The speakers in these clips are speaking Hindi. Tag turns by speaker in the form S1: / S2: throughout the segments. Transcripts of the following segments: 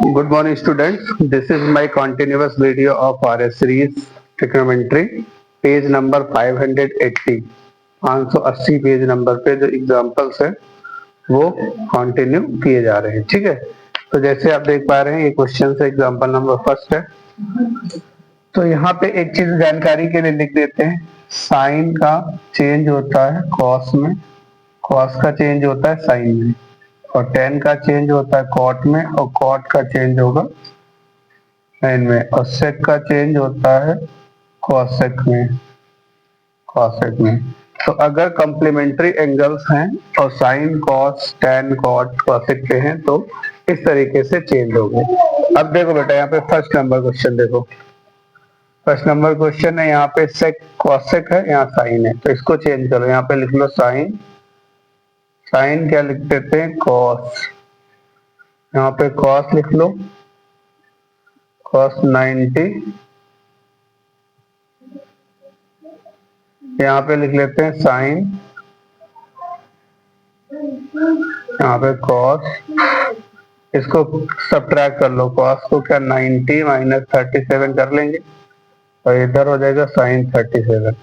S1: Good morning students. This is my continuous video of RS series trigonometry, page number 580. 580 page number पे जो एग्जाम्पल्स है वो कंटिन्यू किए जा रहे हैं। ठीक है, तो जैसे आप देख पा रहे हैं ये क्वेश्चन से एग्जाम्पल नंबर फर्स्ट है। तो यहाँ पे एक चीज जानकारी के लिए लिख देते हैं, साइन का चेंज होता है कॉस में, कॉस का चेंज होता है साइन में, और टेन का चेंज होता है कॉट में, और कॉट का चेंज होगा साइन में, और सेक का चेंज होता है कॉसेक में, कॉसेक में। तो अगर कॉम्प्लीमेंट्री एंगल्स हैं और sine cos tan cot cosec के हैं तो इस तरीके से चेंज होंगे। अब देखो बेटा, यहाँ पे फर्स्ट नंबर क्वेश्चन देखो, फर्स्ट नंबर क्वेश्चन है, यहाँ पे सेक कॉसेक है, यहाँ साइन है, तो इसको चेंज करो। यहाँ पे लिख लो साइन, साइन क्या लिख देते हैं कॉस, यहाँ पे कॉस लिख लो, कॉस 90, यहाँ पे लिख लेते हैं साइन, यहाँ पे कॉस, इसको सब्ट्रैक्ट कर लो, कॉस को क्या 90 माइनस 37 कर लेंगे और इधर हो जाएगा साइन 37।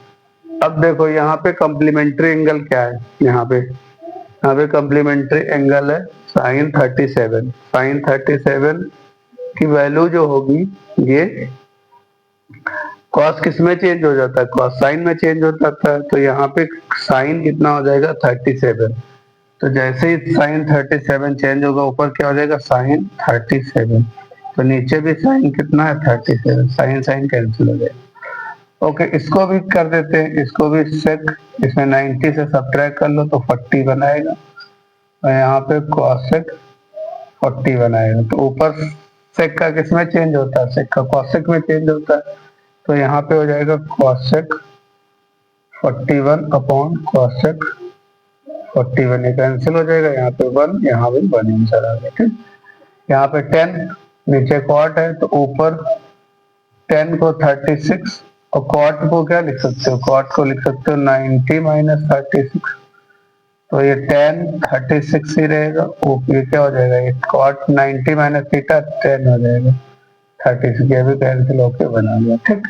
S1: अब देखो यहाँ पे कॉम्प्लीमेंट्री एंगल क्या है, यहाँ पे कॉम्प्लीमेंट्री एंगल है साइन 37। साइन 37 की वैल्यू जो होगी, ये कॉस किस में चेंज हो जाता है, कॉस साइन में चेंज हो जाता है, तो यहाँ पे साइन कितना हो जाएगा 37। तो जैसे ही साइन 37 चेंज होगा, ऊपर क्या हो जाएगा साइन 37, तो नीचे भी साइन कितना है 37, साइन साइन कैंसिल हो जाएगा। ओके, इसको भी कर देते हैं, इसको भी सेक, इसमें 90 से सब्ट्रैक्ट कर लो तो 40 बनाएगा, और यहाँ पे कॉसेक 40 बनाएगा। तो ऊपर सेक का किस में चेंज होता है, सेक का कॉसेक में चेंज होता है, तो यहाँ पे हो जाएगा कॉसेक 41 अपॉन कॉसेक 41, ये कैंसिल हो जाएगा, यहाँ पे 1, यहाँ पे 1 आंसर आ गया। ठीक, यहाँ पे 10, नीचे कॉट है तो ऊपर 10 को 36, और कॉट को क्या लिख सकते हो, कॉट को लिख सकते हो 90 माइनस 36, तो ये 10 36 ही रहेगा, ये क्या हो जाएगा, ये कॉट 90 माइनस थीटा 10 हो जाएगा, 36 ये भी कैंसिल होके बना गया। ठीक,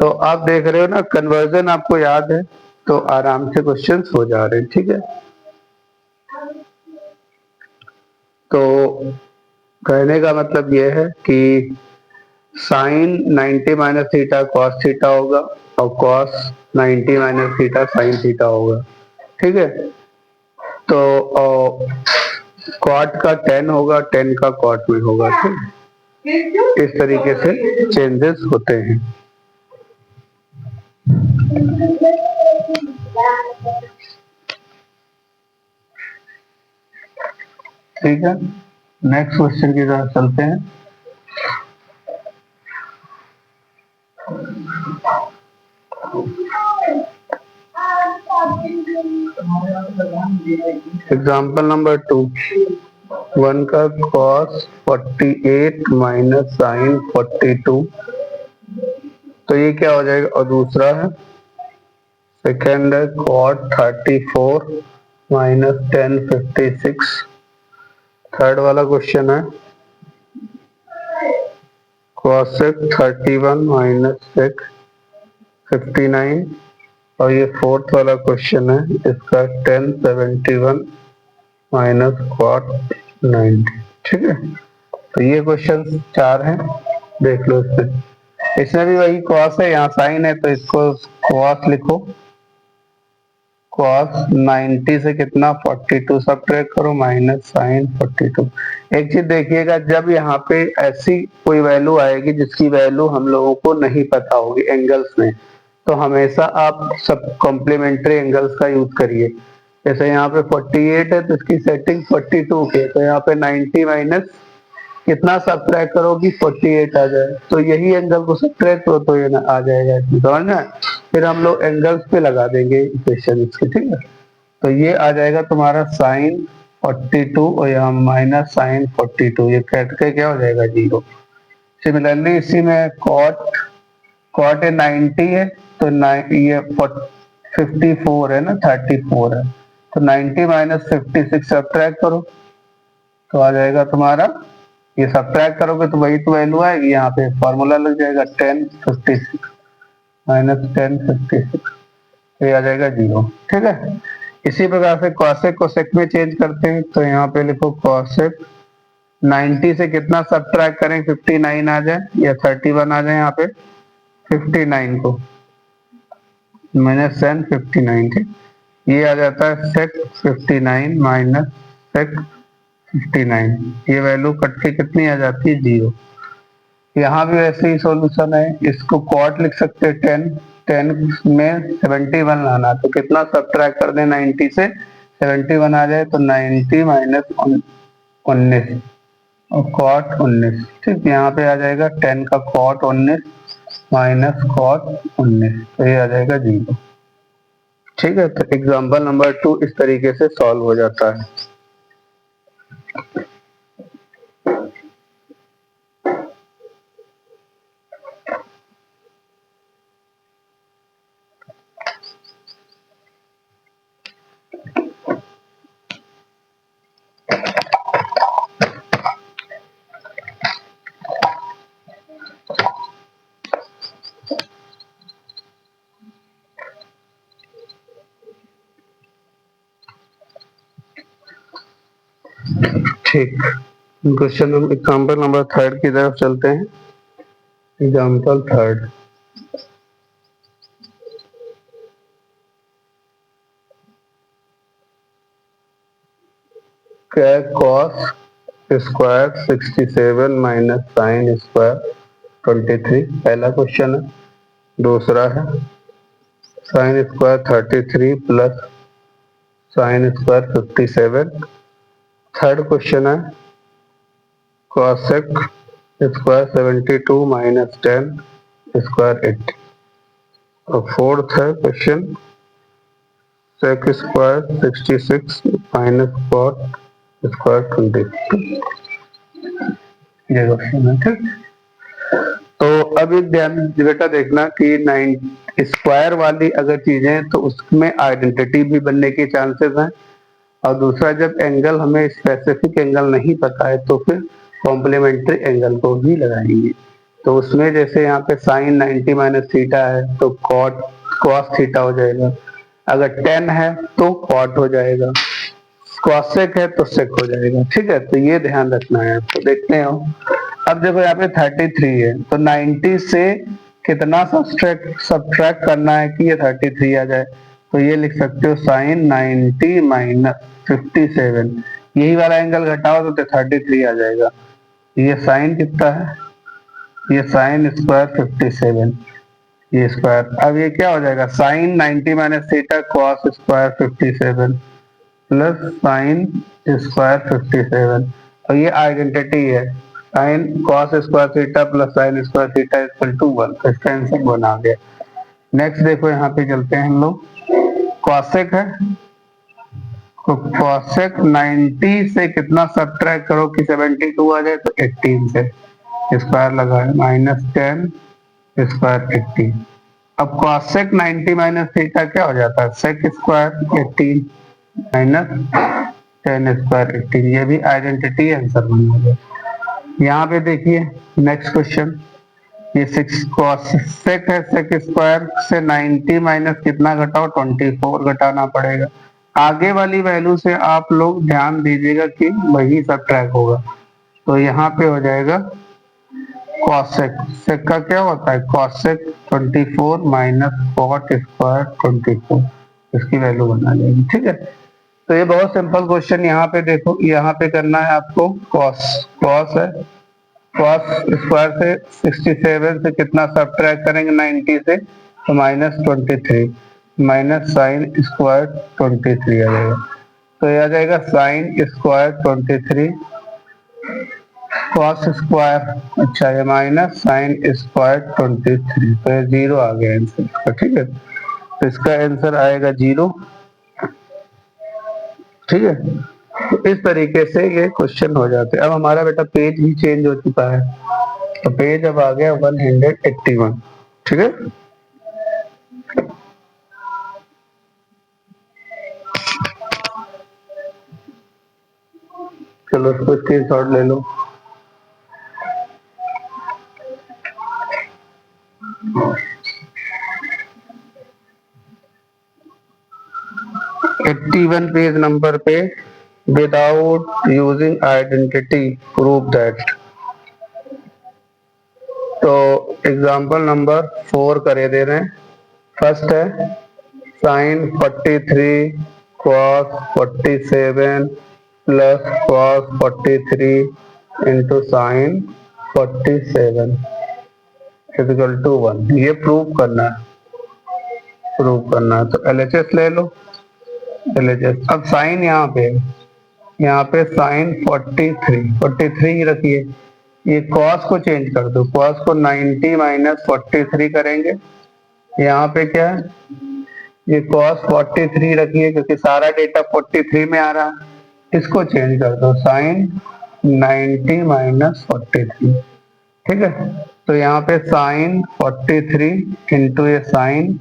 S1: तो आप देख रहे हो ना, कन्वर्जन आपको याद है तो आराम से क्वेश्चंस हो जा रहे हैं। ठीक है, तो कहने का मतलब यह है कि sine 90 minus theta cos theta होगा, और cos 90 minus theta sine theta होगा। ठीक है, तो कॉट का 10 होगा, 10 का कॉट में होगा। ठीक, इस तरीके से चेंजेस होते हैं। ठीक है, नेक्स्ट क्वेश्चन की तरफ चलते हैं। एग्जाम्पल नंबर 2, 1 का कॉस 48 माइनस साइन 42, तो ये क्या हो जाएगा, और दूसरा है सेकेंड है कॉट 34 माइनस 10 56, थर्ड वाला क्वेश्चन है कॉसेक 31 माइनस सेक 59, और ये फोर्थ वाला क्वेश्चन है, इसका 10 71 माइनस कॉट 90। ठीक है, तो ये क्वेश्चन 4 हैं, देख लो इसमें भी वही कॉस है, यहाँ साइन है, तो इसको कॉस लिखो, कॉस 90 से कितना 42 सब्ट्रैक्ट करो माइनस साइन 42। एक चीज देखिएगा, जब यहाँ पे ऐसी कोई वैल्यू आएगी जिसकी वैल्यू हम लोगों को नहीं पता होगी एंगल्स में, तो हमेशा आप सब कॉम्प्लीमेंट्री एंगल्स का यूज करिए। जैसे यहाँ पे 48 है तो इसकी सेटिंग 42 के, तो यहाँ पे 90 माइनस कितना सब्ट्रैक्ट करो कि 48 आ जाए, तो यही एंगल को सब्ट्रैक्ट करो तो ये ना आ जाएगा, समझ ना। फिर हम लोग एंगल्स पे लगा देंगे इक्वेशन इसके। ठीक है, तो ये आ जाएगा तुम्हारा साइन 42 और यहाँ माइनस साइन 42, ये कट के क्या हो जाएगा 0। सिमिलरली इसी में कॉट, कॉट 90 है तो ये 54 है ना, 34 है, तो 90 माइनस 56 सब्ट्रैक्ट करो तो आ जाएगा तुम्हारा ये सब्ट्रैक्ट करोगे तो वही तो वैल्यू आएगी, यहाँ पे फॉर्मूला लग जाएगा 1056 माइनस 1056, तो ये आ जाएगा 0। ठीक है, इसी प्रकार से कॉसेक कोसेक में चेंज करते हैं, तो यहाँ पे लिखो कॉसेक 90 से कितना सब्ट्रैक्ट करें 59 आ जाए या 31 आ जाए, यहाँ पे 59 को माइनस 10 59, ठीक, ये आ जाता है सेक 59 माइनस सेक 59, ये वैल्यू कट के कितनी आ जाती है 0। यहाँ भी वैसे ही सॉल्यूशन है, इसको क्वाड लिख सकते हैं 10 में 71 लाना, तो कितना सब्ट्रैक्ट कर दें 90 से 71 आ जाए, तो 90 माइनस 19 और कॉट 19, ठीक, यहाँ पे आ जाएगा 10 का कॉट 19 माइनस कॉट 19, तो ये आ जाएगा 0। ठीक है, तो एग्जाम्पल नंबर 2 इस तरीके से सॉल्व हो जाता है। ठीक, क्वेश्चन एग्जाम्पल नंबर 3 की तरफ चलते हैं। एग्जाम्पल 3, क्या cos square 67 minus sine square 23, पहला क्वेश्चन है। दूसरा है sine square 33 plus sine square 57। Third question है कॉसेक स्क्वायर 72 माइनस 10 स्क्वायर 80। और फोर्थ है question sec square 66 minus cot square 20। ये क्वेश्चन है, ठीक। तो अभी ध्यान बेटा देखना कि 9 स्क्वायर वाली अगर चीजें हैं तो उसमें आइडेंटिटी भी बनने के चांसेस हैं, और दूसरा जब एंगल हमें स्पेसिफिक एंगल नहीं पता है तो फिर कॉम्प्लीमेंट्री एंगल को भी लगाएंगे। तो उसमें जैसे यहाँ पे साइन 90 माइनस थीटा है तो कॉट कॉस थीटा हो जाएगा, अगर 10 है तो कॉट हो जाएगा, कॉसेक है तो सेक हो जाएगा। ठीक है, तो ये ध्यान रखना है आपको। देखते हो अब देखो यहाँ पे 33 है तो 90 से कितना सब्ट्रैक्ट करना है कि ये 33 आ जाए, तो ये लिख सकते हो साइन 90 माइनस 57, यही वाला एंगल घटाओ तो 33 आ जाएगा। ये साइन कितना है, ये साइन स्क्वायर 57, ये स्क्वायर, अब ये क्या हो जाएगा sine 90 minus theta cos square 57 plus sine square 57, और ये आइडेंटिटी है sine cos square theta plus sine square theta equal to 1, तो इसका आंसर 1 आ गया। नेक्स्ट देखो यहाँ पे चलते हैं हम लोग, कॉसेक है तो कॉसेक 90 से कितना सब्ट्रैक्ट करो कि 72 आ जाए, तो 18 से स्क्वायर लगाए माइनस 10 स्क्वायर 18। अब कॉसेक 90 माइनस थीटा क्या हो जाता है सेक स्क्वायर 18 माइनस 10 स्क्वायर 18, ये भी आइडेंटिटी आंसर बन गया। यहाँ पे देखिए नेक्स्ट क्वेश्चन, ये 6 कॉसेक है सेक स्क्वायर से 90 माइनस कितना घटाओ 24 घटाना पड़ेगा। आगे वाली वैल्यू से आप लोग ध्यान दीजिएगा कि वही सब ट्रैक होगा, तो यहाँ पे हो जाएगा कॉसेक, सेक का क्या होता है कॉसेक 24 माइनस कॉट स्क्वायर 24, इसकी वैल्यू बना लेंगे। ठीक है, तो ये बहुत सिंपल क्वेश्चन, यहाँ पे देखो यहाँ पे करना है आपको कॉस, कॉस है कॉस स्क्वायर से 67 से कितना सब्ट्रैक्ट करेंगे 90 से, तो माइनस 23 माइनस साइन स्क्वायर 23 आ जाएगा, तो ये आ जाएगा साइन स्क्वायर 23 कॉस स्क्वायर, अच्छा ये माइनस साइन स्क्वायर 23, तो ये 0 आ गया आंसर इसका। ठीक है, तो इसका आंसर आएगा 0। ठीक है, तो इस तरीके से ये क्वेश्चन हो जाते हैं। अब हमारा बेटा पेज ही चेंज हो चुका है, तो पेज अब आ गया 181। ठीक है, चलो इसको स्क्रीनशॉट ले लो। 81 पेज नंबर पे without using identity prove that. तो एग्जाम्पल नंबर 4 करे दे रहे हैं। फर्स्ट है sine 43 cos 47 plus cos 43 into sine 47 equal to 1। ये प्रूव करना है तो LHS ले लो। LHS अब साइन यहाँ पे साइन 43 रखिए। ये कॉस को चेंज कर दो, कॉस को 90 माइनस 43 करेंगे। यहाँ पे क्या है, ये कॉस 43 रखिए क्योंकि सारा डेटा 43 में आ रहा है। इसको चेंज कर दो, साइन 90 माइनस 43। ठीक है, तो यहाँ पे साइन 43 इंटू ये साइन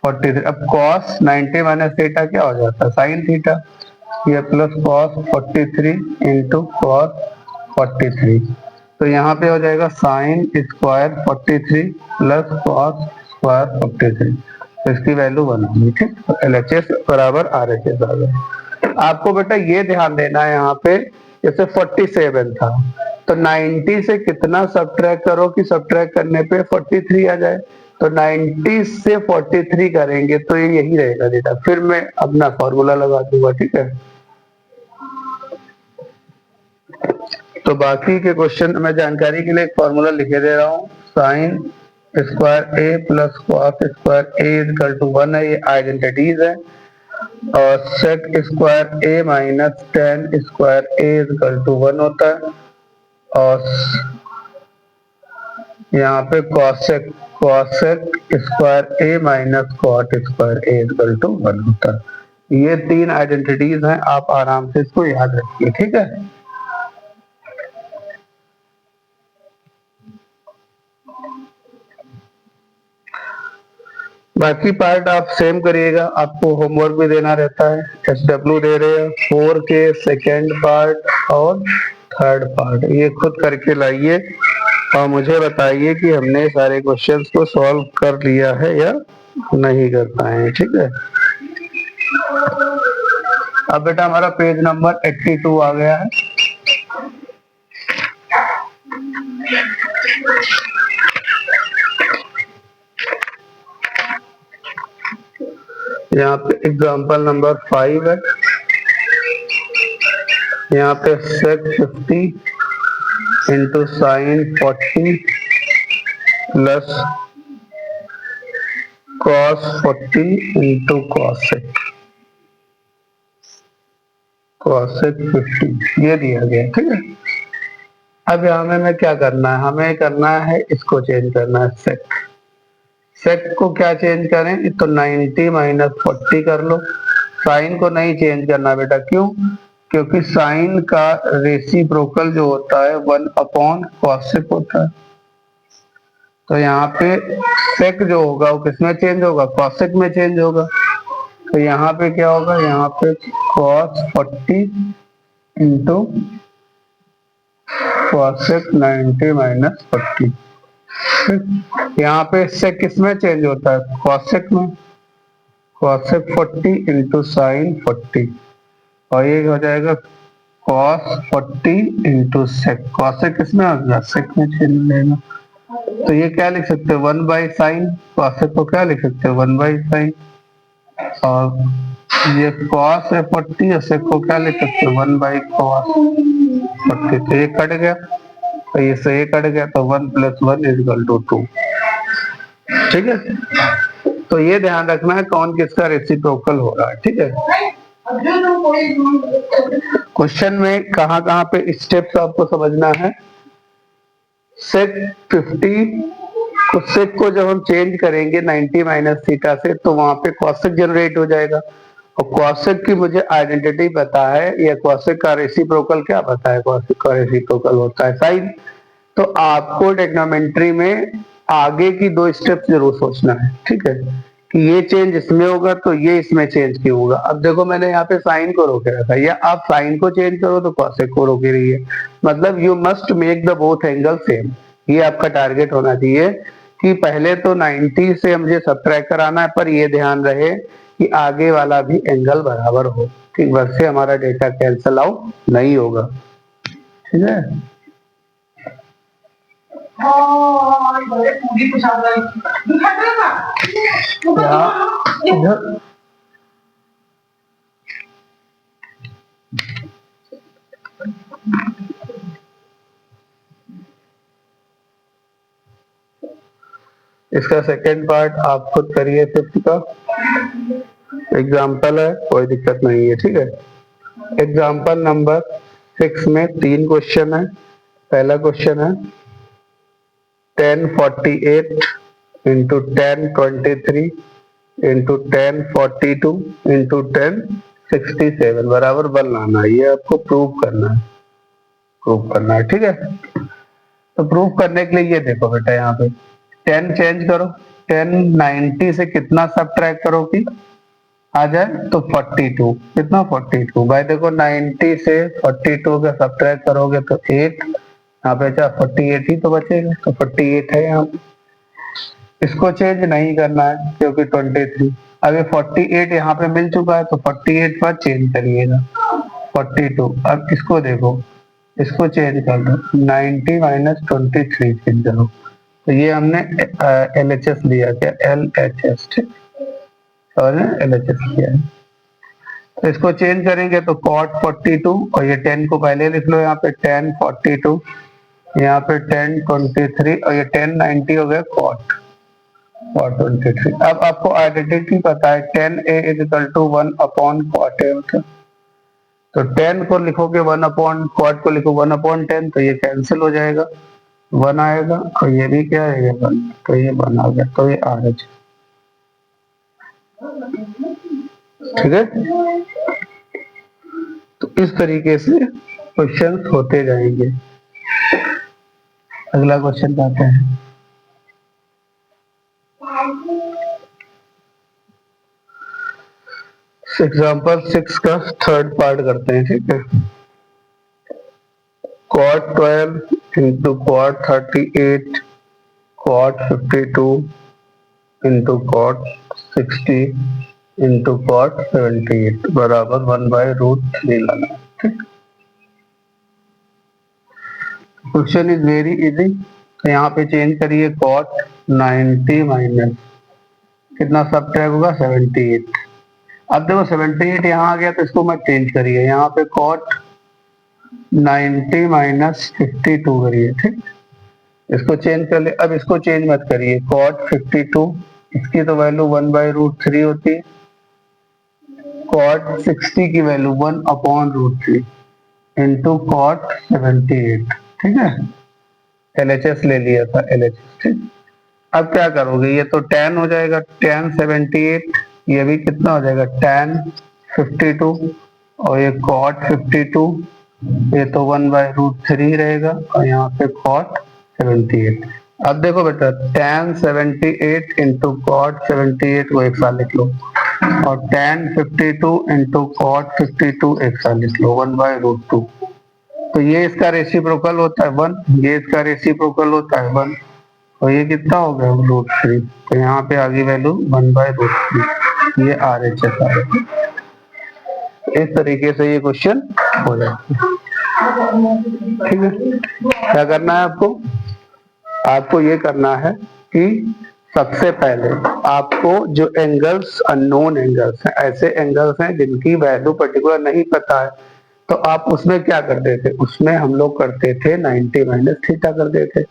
S1: 43। अब कॉस 90 माइनस थीटा क्या हो जाता है, साइन थीटा। ये प्लस कॉस 43 इंटू कॉस 43। तो यहाँ पे हो जाएगा sine square 43 plus cos square 43। तो इसकी वैल्यू 1 होगी। ठीक, तो LHS बराबर RHS आ गया। आपको बेटा ये ध्यान देना है, यहाँ पे जैसे 47 था तो 90 से कितना सब्ट्रैक्ट करो कि सब्ट्रैक्ट करने पे 43 आ जाए। तो 90 से 43 करेंगे तो ये यही रहेगा डेटा। फिर मैं अपना फॉर्मूला लगा दूंगा। ठीक है, तो बाकी के क्वेश्चन मैं जानकारी के लिए एक फॉर्मूला लिखे दे रहा हूँ। Sine square A plus cos square A equal to 1 है, ये आइडेंटिटीज है। और sec square A minus tan square A equal to 1 होता है। और यहाँ पे cosec square A minus cot square A equal to 1 होता है। ये 3 आइडेंटिटीज हैं, आप आराम से इसको याद रखिए। ठीक है, बाकी पार्ट आप सेम करिएगा। आपको होमवर्क भी देना रहता है। SW दे रहे हैं 4 के सेकेंड पार्ट और थर्ड पार्ट, ये खुद करके लाइए और मुझे बताइए कि हमने सारे क्वेश्चंस को सॉल्व कर लिया है या नहीं कर पाए। ठीक है, अब बेटा हमारा पेज नंबर 82 आ गया है। यहाँ पे एग्जाम्पल नंबर 5 है। यहाँ पे सेक 50 into sine 40 plus cos 40 into cosec 50 ये दिया गया। ठीक है, अब हमें क्या करना है, हमें करना है इसको चेंज करना है। सेक को क्या चेंज करें, तो 90 माइनस 40 कर लो। साइन को नहीं चेंज करना बेटा, क्यों, क्योंकि साइन का रेसिप्रोकल जो होता है 1 अपॉन कॉसेक होता है। तो यहाँ पे सेक जो होगा वो किसमें चेंज होगा, कॉसेक में चेंज होगा। तो यहाँ पे क्या होगा, यहाँ पे cos 40 इंटू कॉसेक 90 माइनस 40। यहाँ पे सेक किसमें चेंज होता है, कॉसेक में। कॉसेक 40 इंटू साइन 40 और ये हो जाएगा cos 40 इंटू सेक। कॉसेक किसमें आ गया, सेक में चेंज लेना। तो ये क्या लिख सकते हैं, 1 बाई साइन। कॉसेक को क्या लिख सकते हैं, 1 बाई साइन। और ये cos है 40 और सेक को क्या लिख सकते हैं, 1 बाई cos 40। तो ये कट गया, तो ये से ये कट गया, तो 1 प्लस 1 इज इक्वल टू 2। ठीक है, तो ये ध्यान रखना है कौन किसका रेसिप्रोकल हो रहा है। ठीक है, क्वेश्चन में कहाँ कहाँ पे स्टेप्स आपको समझना है। सेक 50 सेक को जब हम चेंज करेंगे 90 माइनस थीटा से, तो वहां पे कॉसेक जनरेट हो जाएगा। और कॉसेक की मुझे आइडेंटिटी पता है, या कॉसेक का रेसिप्रोकल क्या पता है, कॉसेक का रेसिप्रोकल होता है साइन। तो आपको ट्रिग्नोमेट्री में आगे की 2 स्टेप्स जरूर सोचना है। ठीक है, कि ये चेंज इसमें होगा तो ये इसमें चेंज क्यों होगा। अब देखो मैंने यहाँ पे साइन को रोके रखा है, या आप साइन को चेंज करो तो कॉसेक को रोके रहिए। मतलब you must make the both angle same, ये आपका टारगेट होना चाहिए कि पहले तो 90 से मुझे सब्ट्रैक्ट कराना है, पर ये ध्यान रहे कि आगे वाला भी एंगल बराबर हो, ठीक, बस से हमारा डेटा कैंसिल आउट नहीं होगा, ठीक है। इधर इसका सेकेंड पार्ट आप खुद करिए, 5th का एग्जाम्पल है, कोई दिक्कत नहीं है, ठीक है। एग्जाम्पल नंबर 6 में 3 क्वेश्चन है। पहला क्वेश्चन है 1048 इंटू 1023 इंटू 1042 इंटू 1067 बराबर 1 लाना है। ये आपको प्रूव करना है, ठीक है। तो प्रूव करने के लिए ये देखो बेटा, यहाँ पे 10 चेंज करो, 1090 से कितना सब्ट्रैक्ट करोगी आ जाए तो 42, कितना 42 भाई देखो 90 से 42 का सब्ट्रैक्ट करोगे तो 8, यहाँ पे 48 ही तो बचेगा, तो 48 है यहाँ पे। इसको चेंज नहीं करना है क्योंकि 23, अब ये 48 यहाँ पे मिल चुका है तो 48 पर चेंज करिएगा 42। अब इसको देखो, इसको चेंज कर दो, 90 माइनस 23 चेंज करो, तो ये हमने LHS लिया, क्या LHS, ठीक, और LHS लिया है। तो इसको चेंज करेंगे तो cot 42 और ये 10 को पहले लिख लो, यहाँ पे 1042, यहाँ पे 1023 और ये 1090 हो गया cot 23। अब आपको आइडेंटिटी पता है 10a is equal to 1 upon cot a होता है, तो 10 को लिखोगे 1 अपॉन cot को लिखो 1 अपॉन 10, तो ये कैंसिल हो जाएगा, 1 आएगा और ये भी क्या आएगा 1, तो ये 1 आ गया, तो ये RH, ठीक है। तो इस तरीके से क्वेश्चन होते जाएंगे। अगला क्वेश्चन आते हैं, एग्जाम्पल 6 का थर्ड पार्ट करते हैं, ठीक है। cot 12 into cot 38 cot 52 into cot 60 into cot 78 बराबर 1/√3 लाना है, ठीक। Question is very easy. यहाँ पे चेंज करिए cot 90 माइनस कितना सब्ट्रैक्ट होगा 78। अब देखो 78 यहाँ आ गया तो इसको मत चेंज करिए, यहाँ पे cot 90 माइनस 52 करिए, ठीक, इसको चेंज कर ले। अब इसको चेंज मत करिए, cot 52 इसकी तो वैल्यू 1/√3 होती है, cot 60 की वैल्यू 1/√3 इंटू cot 78, ठीक है। LHS ले लिया था, LHS, ठीक। अब क्या करोगे, ये तो tan हो जाएगा, tan 78, ये भी कितना हो जाएगा tan 52 और ये cot 52, ये तो 1/√3 रहेगा और यहाँ पे cot 78। अब देखो बेटा tan 78 इंटू cot 78 को एक साथ लिख लो और tan 52 इंटू cot 52 एक साथ लिख लो 1/√2, तो ये इसका रेसिप्रोकल होता है 1, ये इसका रेसिप्रोकल होता है 1, और ये कितना हो गया √3, तो यहाँ पे आ गई वैल्यू 1/√3, ये RHS आएगा। इस तरीके से ये क्वेश्चन हो जाता है, ठीक है। क्या करना है आपको, आपको ये करना है कि सबसे पहले आपको जो एंगल्स अननोन एंगल्स हैं, ऐसे एंगल्स हैं जिनकी वैल्यू पर्टिकुलर नहीं पता है, तो आप उसमें क्या करते थे, उसमें हम लोग करते थे 90 माइनस थीटा करते थे।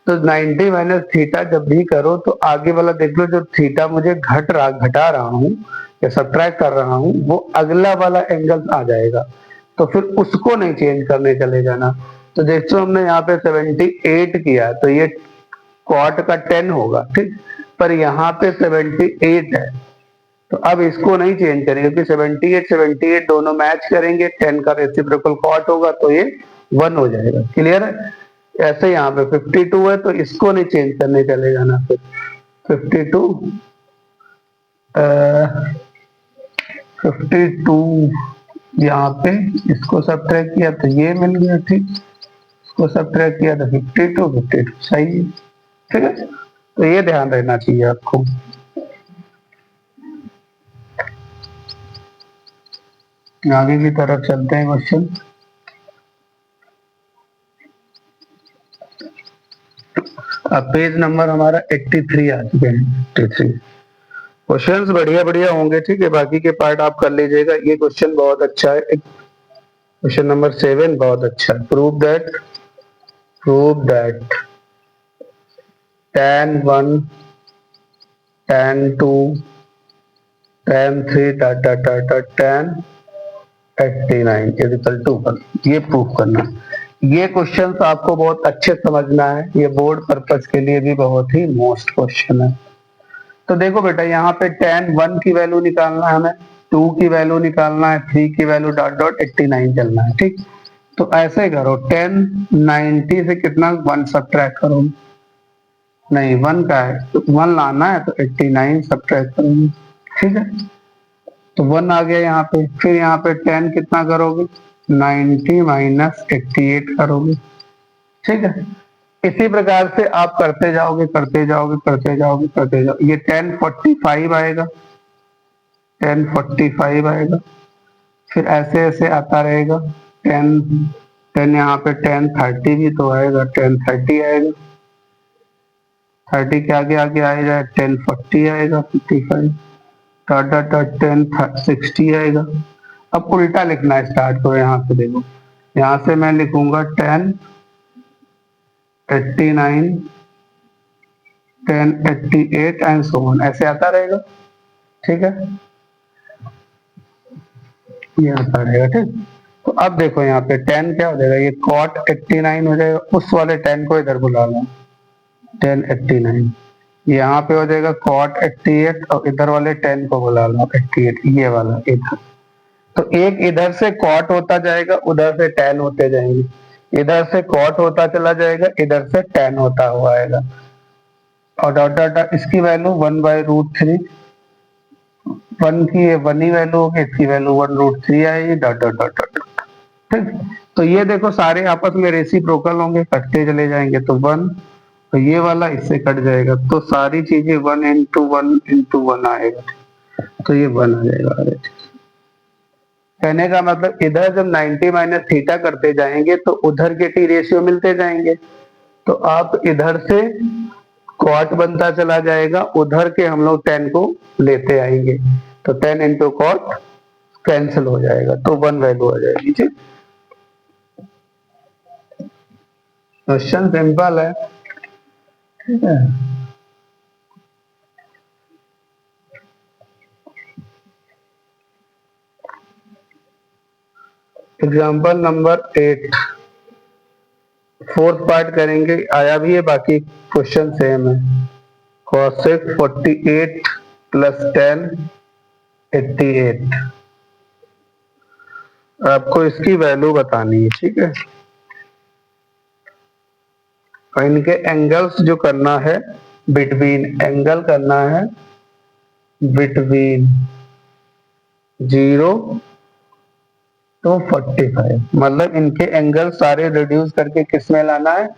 S1: तो 90 माइनस थीटा जब भी करो तो आगे वाला देख लो, जो थीटा मुझे घटा रहा हूँ या सब्ट्रैक्ट कर रहा हूँ वो अगला वाला एंगल आ जाएगा, तो फिर उसको नहीं चेंज करने चले जाना। तो देखो हमने यहाँ पे 78 किया तो ये cot का 10 होगा, ठीक, पर यहाँ पे 78 है, तो अब इसको नहीं चेंज करेंगे क्योंकि 78 दोनों मैच करेंगे, 10 का रेसिप्रोकल cot होगा तो ये 1 हो जाएगा, क्लियर है। ऐसे यहाँ पे 52 है तो इसको नहीं चेंज करने चलेगा ना, फिर 52 यहाँ पे इसको सब्ट्रैक्ट किया तो ये मिल गया, ठीक, इसको सब्ट्रैक्ट किया तो 52 सही है, ठीक है। तो ये ध्यान रहना चाहिए आपको। आगे की तरफ चलते हैं क्वेश्चन। अब पेज नंबर हमारा 83 आ चुके हैं। 83 क्वेश्चंस बढ़िया बढ़िया होंगे, ठीक है। बाकी के पार्ट आप कर लीजिएगा। ये क्वेश्चन बहुत अच्छा है, क्वेश्चन नंबर 7 बहुत अच्छा है। Prove that tan1 tan2 tan3 tan 89 equal to 1, ये प्रूफ करना। ये क्वेश्चन आपको बहुत अच्छे समझना है, ये बोर्ड पर्पज के लिए भी बहुत ही मोस्ट क्वेश्चन है। तो देखो बेटा, यहाँ पे tan1 की वैल्यू निकालना है हमें, 2 की वैल्यू निकालना है, 3 की वैल्यू डॉट डॉट 89 चलना है, ठीक। तो ऐसे करो, 1090 से कितना 1 सब्ट्रैक्ट करो, नहीं 1 का है तो 1 लाना है, तो 89 सब्ट्रैक्ट करोगे, ठीक है। तो 1 आ गया यहाँ पे। फिर यहाँ पे 10 कितना करोगे, 90 माइनस 88 करोगे, ठीक है। इसी प्रकार से आप करते जाओगे करते जाओगे करते जाओगे करते जाओगे। ये 1045 आएगा, 1045 आएगा। फिर ऐसे ऐसे आता रहेगा। 10 यहाँ पे 1030 भी तो आएगा, 1030 आएगा। 30 के आगे आगे आएगा 1040 आएगा, 55 1060 आएगा। अब उल्टा लिखना स्टार्ट करो। यहाँ से देखो, यहाँ से मैं लिखूंगा 1089 1088 एंड सो ऑन, ऐसे आता रहेगा, ठीक है। ये आता रहेगा, ठीक। तो अब देखो यहाँ पे 10 क्या हो जाएगा, ये cot 89 हो जाएगा। उस वाले 10 को इधर बुला लो, 1089। यहाँ पे हो जाएगा cot 88 और इधर वाले 10 को बुला लो 88, ये वाला इधर। तो एक इधर से cot होता जाएगा, उधर से tan होते जाएंगे, इधर से cot होता चला जाएगा, इधर से tan होता हुआ आएगा। और डॉट डॉट इसकी वैल्यू 1/√3, 1 की 1 ही वैल्यू होगी, इसकी वैल्यू 1√3 आएगी, डॉट डॉट डॉट डॉट, ठीक। तो ये देखो सारे आपस में रेसिप्रोकल होंगे, कटते चले जाएंगे, तो 1, तो ये वाला इससे कट जाएगा, तो सारी चीजें 1 into 1 into 1 आएगा, तो ये 1 आ जाएगा। कहने का मतलब इधर जब 90 माइनस थीटा करते जाएंगे तो उधर के टी रेशियो मिलते जाएंगे, तो आप इधर से कॉट बनता चला जाएगा, उधर के हम लोग 10 को लेते आएंगे, तो 10 इंटू कॉट कैंसिल हो जाएगा, तो 1 वैल्यू आ जाएगी, ठीक। क्वेश्चन सिंपल है, ठीक है। एग्जाम्पल नंबर 8, फोर्थ पार्ट करेंगे, आया भी है, बाकी क्वेश्चन सेम है। cosec 48 प्लस 10 88, आपको इसकी वैल्यू बतानी है, ठीक है। और इनके एंगल्स जो करना है, बिटवीन एंगल करना है बिटवीन 0 to 45, मतलब इनके एंगल सारे रिड्यूस करके किस में लाना है,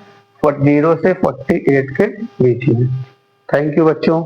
S1: 0 से 48 के बीच में। थैंक यू बच्चों।